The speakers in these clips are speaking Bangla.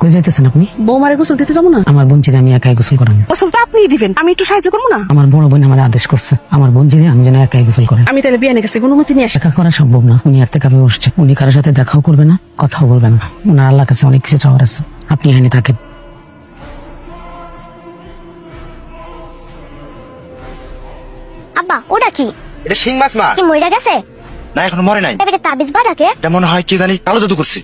কই যাইতেছেন আপনি? বৌমারে গোসল দিতে যাবো না? আমার বোন আমি একাই গোসল করাবো। গোসল তো আপনিই দিবেন, আমি একটু সাহায্য করবো না? আমার বড় বোন আমার আদেশ করছে আমার বোন আমি যেন একাই গোসল করে। আমি তাহলে বিয়ানের কাছে অনুমতি নিয়ে আসি। একা করা সম্ভব না। উনি এর থেকে বসছে, উনি কারোর সাথে দেখাও করবে না, কথাও বলবে না। ওনার আল্লাহর কাছে অনেক কিছু চাওয়ার আছে। আপনি এখানে থাকেন। আব্বা ওটা কি? এটা শিং মাছ মা। কি মইরা গেছে? না এখনো মরে নাই। এবারে তাবিজ বাঁধাকে? এটা মনে হয় কি জানি কালো জাদু করছে।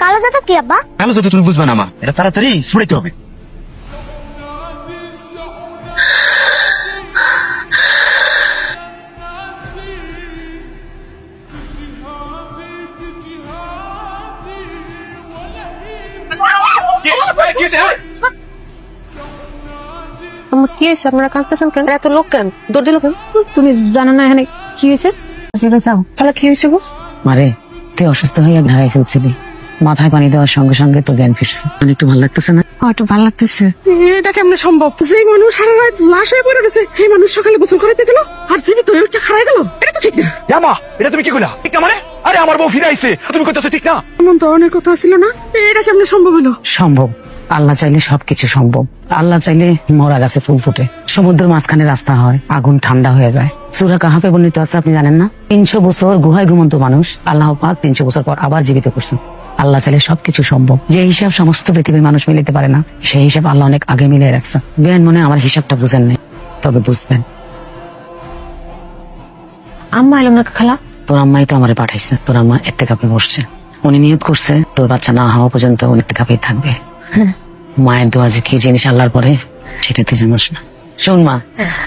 কালো জাদু কি আব্বা? কালো জাদু তুমি বুঝবে না মা, এটা তাড়াতাড়ি ছুড়াইতে হবে। আমার কি হয়েছে? আপনারা কাঁদতেছেন কেন? এত লোক কেন? দৌড় দিল কেন? তুমি জানো না এখানে কি হয়েছে? তাহলে কি হয়েছে গো? মারে, তুই অসুস্থ হয়ে হারাই ফেলছিলি। মাথায় পানি দেওয়ার সঙ্গে সঙ্গে তো জ্ঞান ফিরছে। একটু ভালো লাগতেছে না? একটু ভালো লাগতেছে। এটা কেমনে সম্ভব? যে মানুষ সারা রাত লাশ হয়ে পড়ে রয়েছে, সেই মানুষ সকালে গোসল করাইতে গেল আর জীবিত হয়ে উঠে খারাই গেল। এটা তো ঠিক না। জামা এটা তুমি কি কইলা? ঠিক না মানে? আরে আমার বউ ফিরে আইছে, তুমি কইতাছো ঠিক না? এমন তো অনেক কথা ছিল না, এটা কেমনে সম্ভব হলো? সম্ভব। আল্লাহ চাইলে সবকিছু সম্ভব। আল্লাহ চাইলে মরা গাছে ফুল ফুটে, সমুদ্রের মাঝখানে রাস্তা হয়, আগুন ঠান্ডা হয়ে যায়। সূরা কাহাফে বর্ণিত আছে, আপনি জানেন না? 300 বছর গুহায় ঘুমন্ত মানুষ আল্লাহ পাক 300 বছর পর আবার জীবিত করছেন। আল্লাহ চাইলে সবকিছু সম্ভব। যে হিসাব সমস্ত পৃথিবীর মানুষ মিলাতে পারে না, সেই হিসাব আল্লাহ অনেক আগে মিলিয়ে রাখছে। বেন মনে আমার হিসাবটা বুঝেন নাই, তবে বুঝবেন। আম্মা এলো না খালা? তোর আম্মাই তো আমারে পাঠাইছে। তোর আম্মা একটা কাপে বসছে। উনি নিয়ত করছে তোর বাচ্চা না হওয়া পর্যন্ত উনি একটা কাপেই থাকবে। মায়ের দোয়া যে কি জিনিস আল্লাহর পরে, সেটা তুই জানিস না। শোন মা,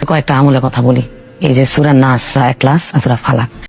কয়েকটা আমলের কথা বলি। এই যে সূরা নাস, সূরা ইখলাস আর সূরা ফালাক,